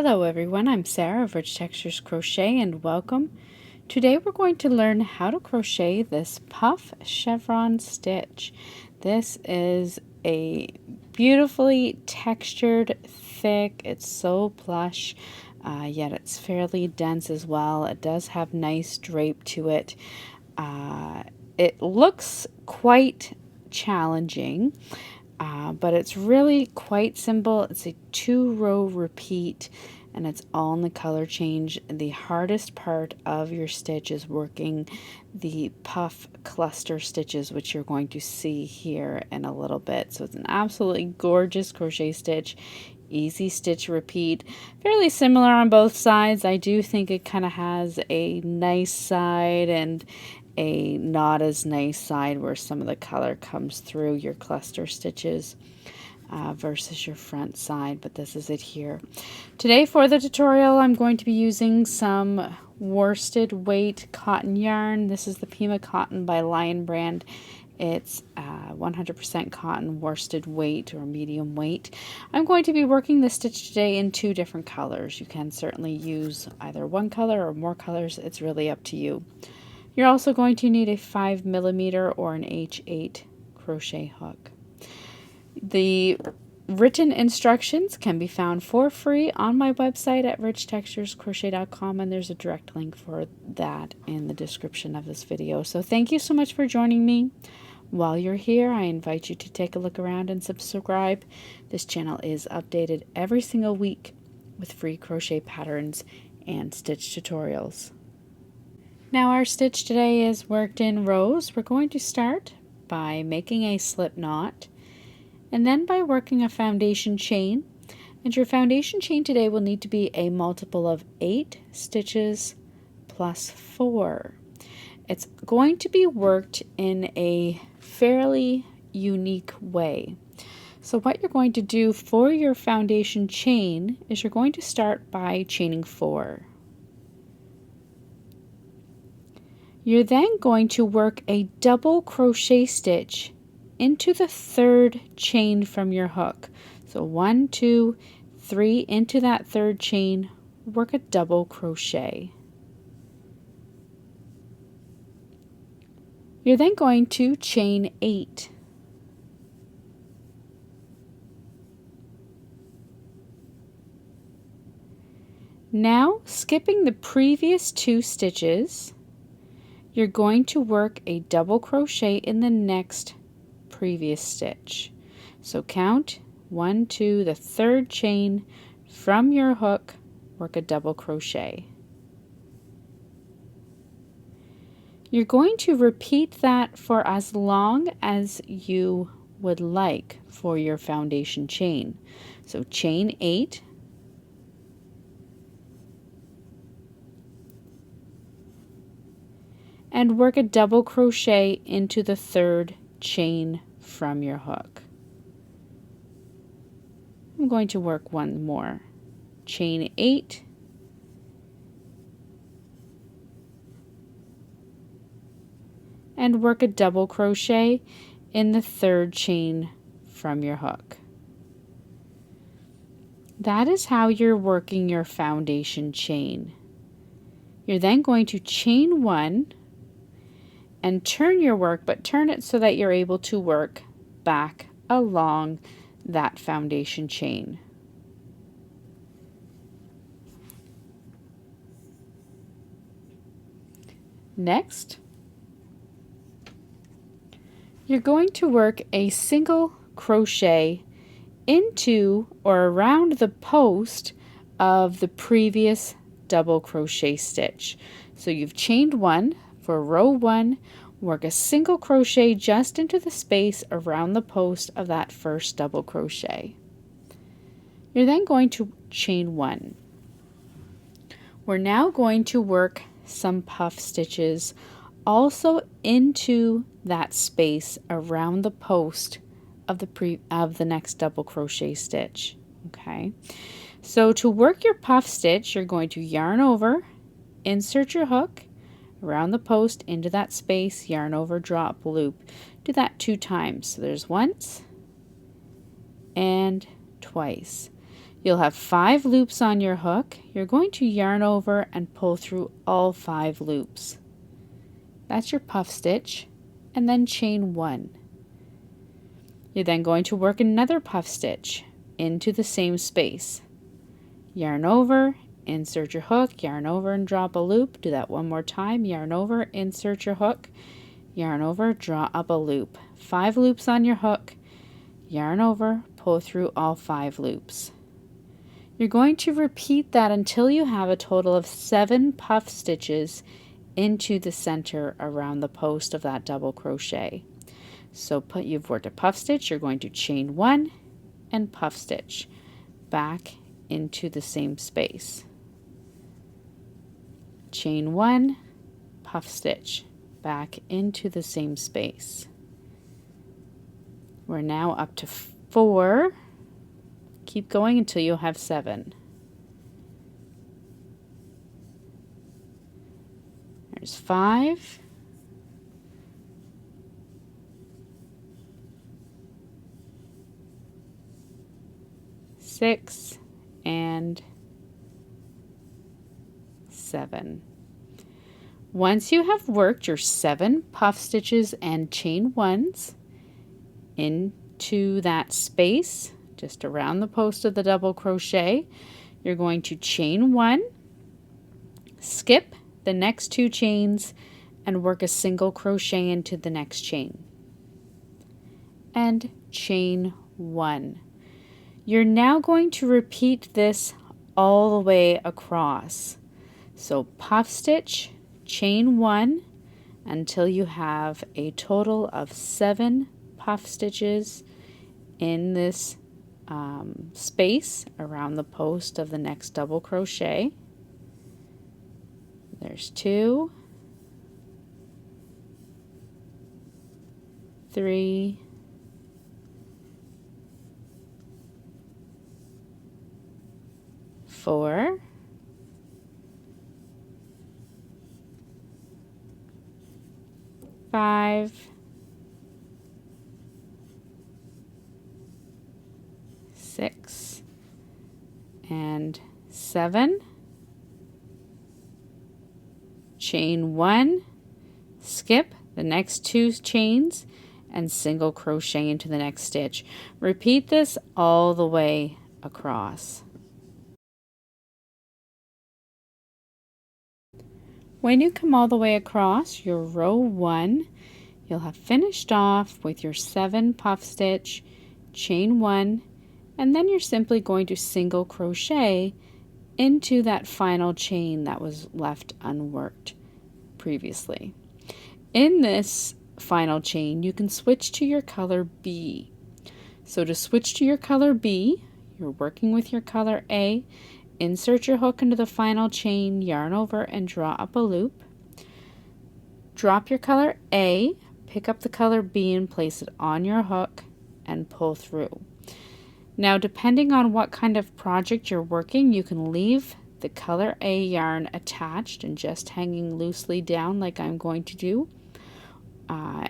Hello everyone, I'm Sarah of Rich Textures Crochet and welcome. Today we're going to learn how to crochet this Puff Chevron Stitch. This is a beautifully textured, thick, it's so plush, yet it's fairly dense as well. It does have nice drape to it. It looks quite challenging. But it's really quite simple. It's a 2-row repeat and it's all in the color change. The hardest part of your stitch is working the puff cluster stitches, which you're going to see here in a little bit. So it's an absolutely gorgeous crochet stitch. Easy stitch repeat. Fairly similar on both sides. I do think it kind of has a nice side and a not as nice side where some of the color comes through your cluster stitches versus your front side, but this is it here. Today for the tutorial I'm going to be using some worsted weight cotton yarn. This is the Pima Cotton by Lion brand. It's 100% cotton worsted weight or medium weight. I'm going to be working this stitch today in 2 different colors. You can certainly use either one color or more colors. It's really up to you. You're also going to need a 5mm or an H8 crochet hook. The written instructions can be found for free on my website at richtexturescrochet.com, and there's a direct link for that in the description of this video. So thank you so much for joining me. While you're here, I invite you to take a look around and subscribe. This channel is updated every single week with free crochet patterns and stitch tutorials. Now our stitch today is worked in rows. We're going to start by making a slip knot and then by working a foundation chain. And your foundation chain today will need to be a multiple of 8 stitches plus 4. It's going to be worked in a fairly unique way. So what you're going to do for your foundation chain is you're going to start by chaining 4. You're then going to work a double crochet stitch into the 3rd chain from your hook. So 1, 2, 3 into that 3rd chain, work a double crochet. You're then going to chain 8. Now, skipping the previous 2 stitches, you're going to work a double crochet in the next previous stitch. So count 1, 2, the 3rd chain from your hook, work a double crochet. You're going to repeat that for as long as you would like for your foundation chain. So chain 8, and work a double crochet into the 3rd chain from your hook. I'm going to work one more. Chain 8, and work a double crochet in the 3rd chain from your hook. That is how you're working your foundation chain. You're then going to chain 1 and turn your work, but turn it so that you're able to work back along that foundation chain. Next, you're going to work a single crochet into or around the post of the previous double crochet stitch. So you've chained 1 for row 1, work a single crochet just into the space around the post of that first double crochet. You're then going to chain 1. We're now going to work some puff stitches also into that space around the post of the next double crochet stitch. Okay, so to work your puff stitch, you're going to yarn over, insert your hook around the post into that space, yarn over, drop, loop. Do that 2 times. So there's once and twice. You'll have 5 loops on your hook. You're going to yarn over and pull through all 5 loops. That's your puff stitch, and then chain 1. You're then going to work another puff stitch into the same space. Yarn over, insert your hook, yarn over and drop a loop. Do that one more time. Yarn over, insert your hook, yarn over, draw up a loop. 5 loops on your hook, yarn over, pull through all 5 loops. You're going to repeat that until you have a total of 7 puff stitches into the center around the post of that double crochet. So you've worked a puff stitch, you're going to chain 1 and puff stitch back into the same space. Chain 1, puff stitch back into the same space. We're now up to 4. Keep going until you have 7. There's 5. 6 and 7. Once you have worked your 7 puff stitches and chain 1s into that space just around the post of the double crochet, you're going to chain 1, skip the next 2 chains, and work a single crochet into the next chain, and chain 1. You're now going to repeat this all the way across. So puff stitch, chain 1 until you have a total of 7 puff stitches in this space around the post of the next double crochet. There's 2, 3, 4, 5, 6, and 7. Chain 1, skip the next 2 chains, and single crochet into the next stitch. Repeat this all the way across. When you come all the way across your row 1, you'll have finished off with your 7 puff stitch, chain 1, and then you're simply going to single crochet into that final chain that was left unworked previously. In this final chain, you can switch to your color B. So to switch to your color B, you're working with your color A. Insert your hook into the final chain, yarn over and draw up a loop. Drop your color A, pick up the color B and place it on your hook and pull through. Now, depending on what kind of project you're working, you can leave the color A yarn attached and just hanging loosely down like I'm going to do.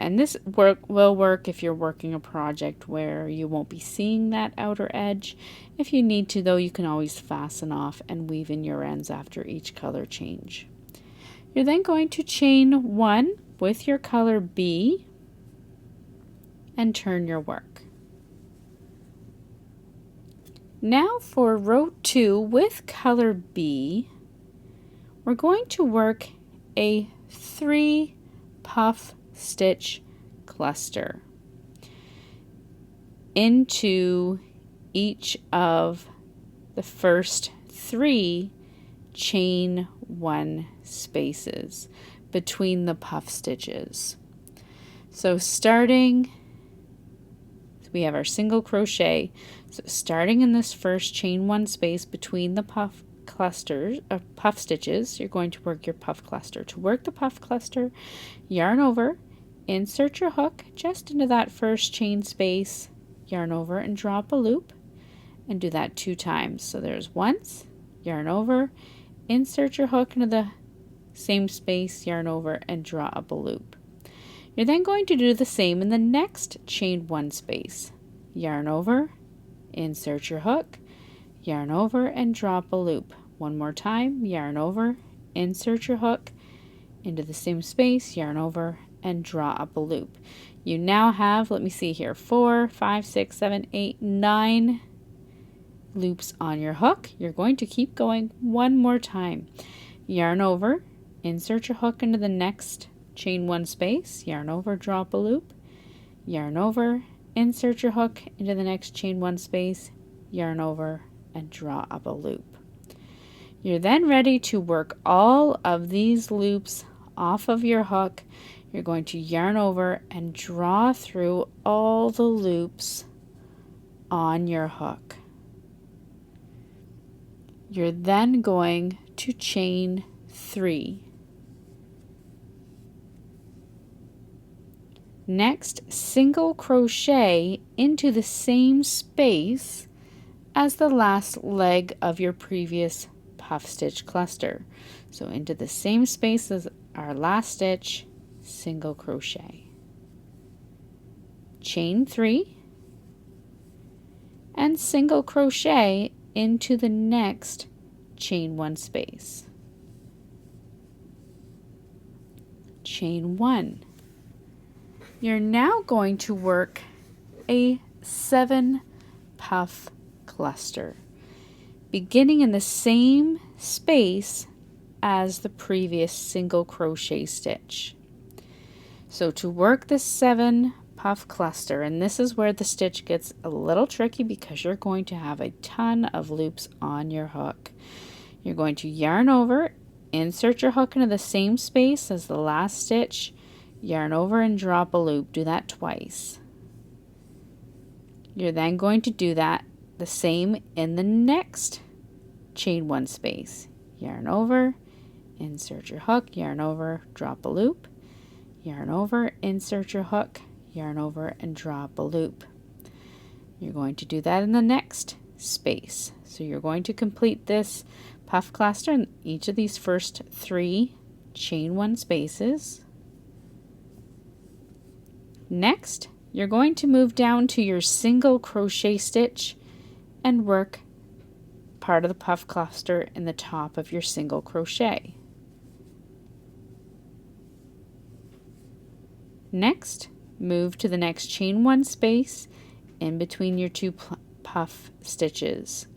And this will work if you're working a project where you won't be seeing that outer edge. If you need to, though, you can always fasten off and weave in your ends after each color change. You're then going to chain 1 with your color B and turn your work. Now for row 2 with color B, we're going to work a 3 puff stitch cluster into each of the first 3 chain 1 spaces between the puff stitches. So we have our single crochet. So starting in this first chain 1 space between the puff stitches, you're going to work your puff cluster. To work the puff cluster, yarn over, insert your hook just into that first chain space, yarn over and drop a loop, and do that 2 times. So there's once, yarn over, insert your hook into the same space, yarn over and draw up a loop. You're then going to do the same in the next chain 1 space. Yarn over, insert your hook, yarn over and drop a loop. One more time, yarn over, insert your hook into the same space, yarn over and draw up a loop. You now have, let me see here, 4, 5, 6, 7, 8, 9 loops on your hook. You're going to keep going one more time. Yarn over, insert your hook into the next chain 1 space, yarn over, drop a loop, yarn over, insert your hook into the next chain 1 space, yarn over and draw up a loop. You're then ready to work all of these loops off of your hook. You're going to yarn over and draw through all the loops on your hook. You're then going to chain 3. Next, single crochet into the same space as the last leg of your previous puff stitch cluster. So into the same space as our last stitch, single crochet. Chain 3 and single crochet into the next chain 1 space. Chain 1. You're now going to work a 7 puff cluster, beginning in the same space as the previous single crochet stitch. So to work the 7 puff cluster, and this is where the stitch gets a little tricky because you're going to have a ton of loops on your hook. You're going to yarn over, insert your hook into the same space as the last stitch, yarn over and drop a loop. Do that twice. You're then going to do that the same in the next chain 1 space. Yarn over, insert your hook, yarn over, drop a loop, yarn over, insert your hook, yarn over and drop a loop. You're going to do that in the next space. So you're going to complete this puff cluster in each of these first 3 chain 1 spaces. Next, you're going to move down to your single crochet stitch and work part of the puff cluster in the top of your single crochet. Next, move to the next chain 1 space in between your 2 puff stitches.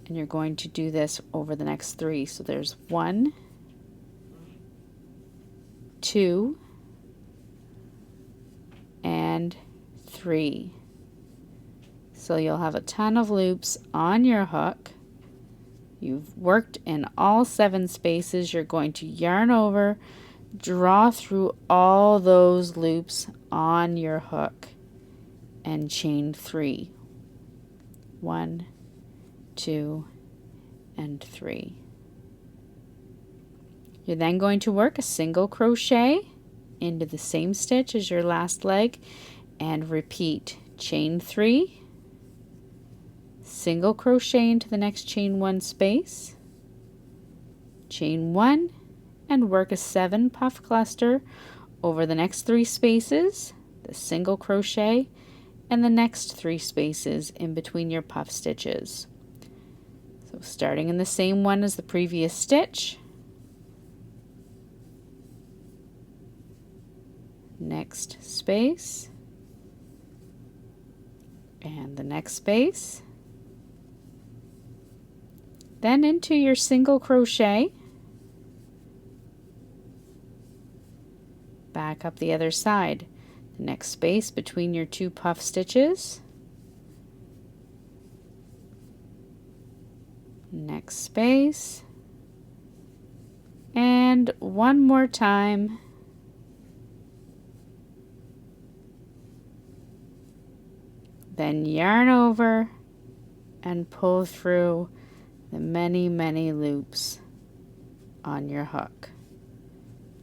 And you're going to do this over the next 3. So there's 1, 2, and 3. So you'll have a ton of loops on your hook. You've worked in all 7 spaces. You're going to yarn over, draw through all those loops on your hook and chain 3. 1, 2, and 3. You're then going to work a single crochet into the same stitch as your last leg and repeat. Chain 3, single crochet into the next chain 1 space, chain 1, and work a 7 puff cluster over the next 3 spaces, the single crochet, and the next 3 spaces in between your puff stitches. So starting in the same one as the previous stitch, next space, and the next space, then into your single crochet, back up the other side, the next space between your 2 puff stitches, next space, and one more time, then yarn over and pull through the many loops on your hook.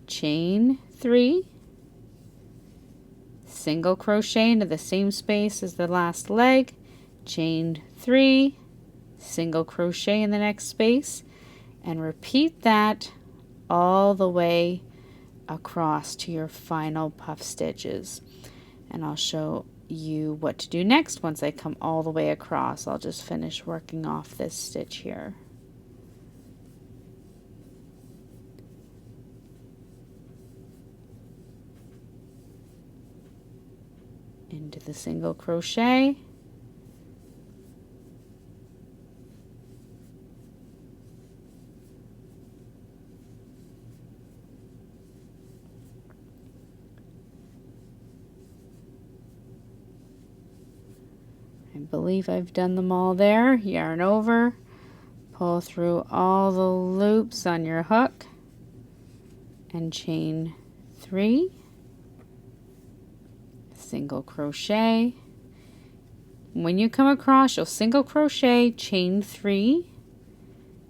Chain 3, single crochet into the same space as the last leg, chain 3, single crochet in the next space, and repeat that all the way across to your final puff stitches. And I'll show you what to do next once I come all the way across. I'll just finish working off this stitch here. Into the single crochet. I believe I've done them all there. Yarn over, pull through all the loops on your hook, and chain 3, single crochet. When you come across, you'll single crochet, chain 3,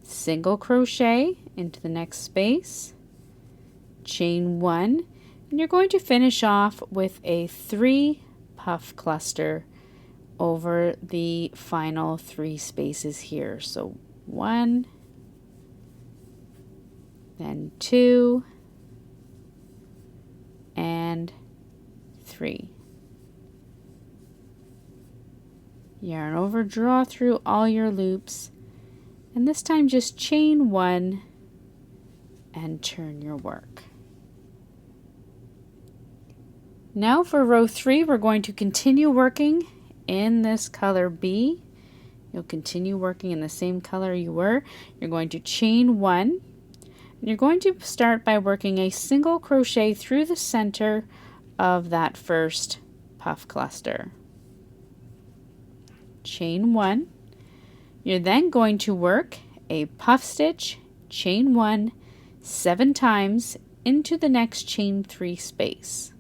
single crochet into the next space, chain 1, and you're going to finish off with a 3 puff cluster over the final 3 spaces here. So 1, then 2, and 3. Yarn over, draw through all your loops, and this time just chain 1 and turn your work. Now for row 3, we're going to continue working in this color B. You'll continue working in the same color you were. You're going to chain 1, and you're going to start by working a single crochet through the center of that first puff cluster. Chain 1. You're then going to work a puff stitch, chain 1, 7 times into the next chain 3 space.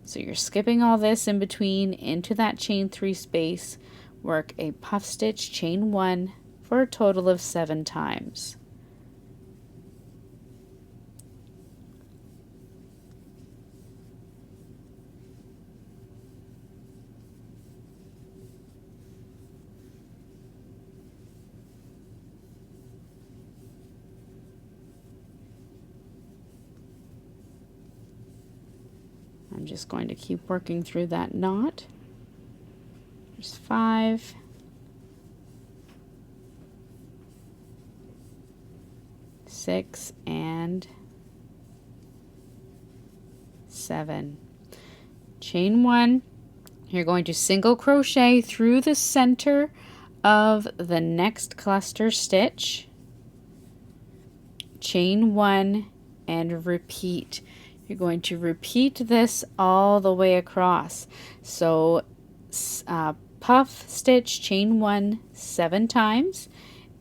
So you're skipping all this in between into that chain 3 space, work a puff stitch, chain 1 for a total of 7 times. I'm just going to keep working through that knot. There's 5, 6, and 7. Chain 1. You're going to single crochet through the center of the next cluster stitch, chain 1, and repeat. You're going to repeat this all the way across. So puff stitch, chain 1, 7 times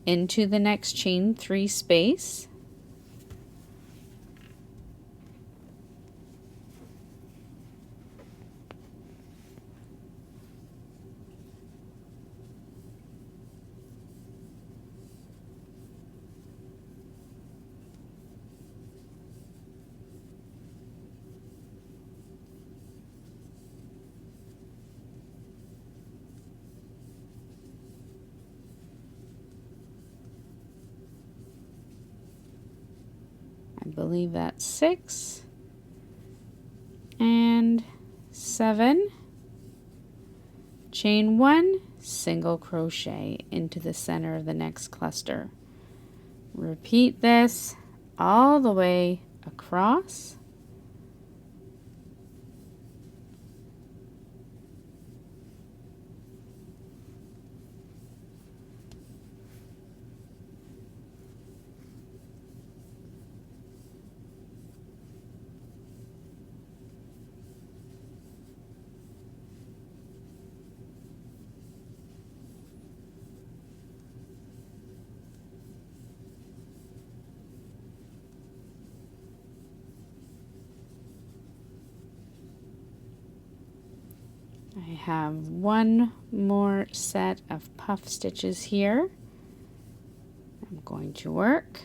into the next chain 3 space. I believe that's 6 and 7. Chain 1, single crochet into the center of the next cluster. Repeat this all the way across. I have one more set of puff stitches here. I'm going to work.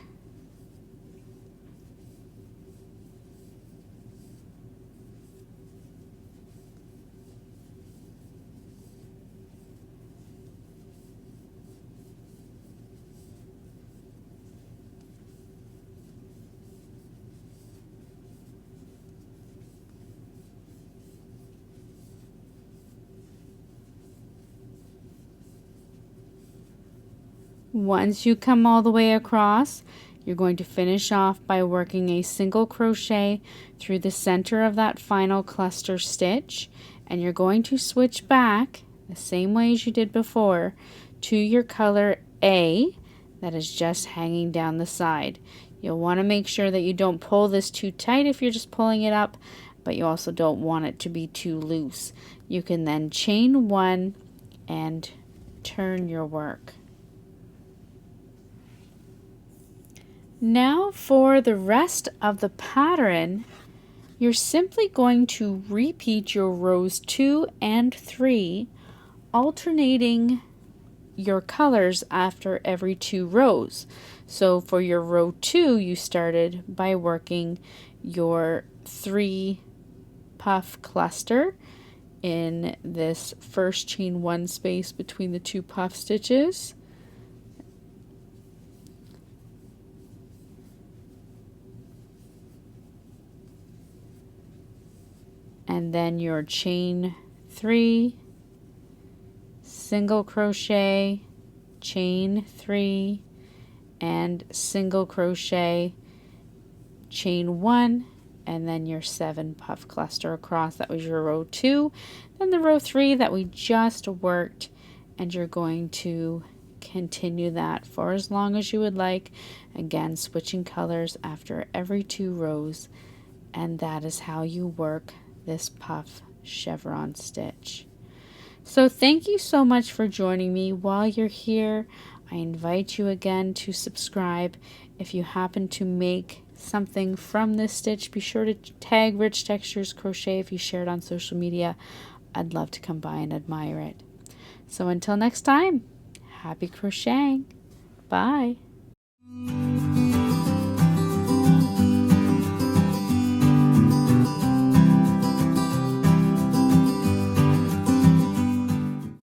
Once you come all the way across, you're going to finish off by working a single crochet through the center of that final cluster stitch, and you're going to switch back the same way as you did before to your color A that is just hanging down the side. You'll want to make sure that you don't pull this too tight if you're just pulling it up, but you also don't want it to be too loose. You can then chain one and turn your work. Now for the rest of the pattern, you're simply going to repeat your rows 2 and 3, alternating your colors after every 2 rows. So for your row 2, you started by working your 3 puff cluster in this first chain 1 space between the 2 puff stitches. And then your chain 3, single crochet, chain 3, and single crochet, chain 1, and then your 7 puff cluster across. That was your row 2. Then the row 3 that we just worked, and you're going to continue that for as long as you would like, again switching colors after every 2 rows, and that is how you work this puff chevron stitch. So thank you so much for joining me. While you're here, I invite you again to subscribe. If you happen to make something from this stitch, be sure to tag Rich Textures Crochet if you share it on social media. I'd love to come by and admire it. So until next time, happy crocheting. Bye.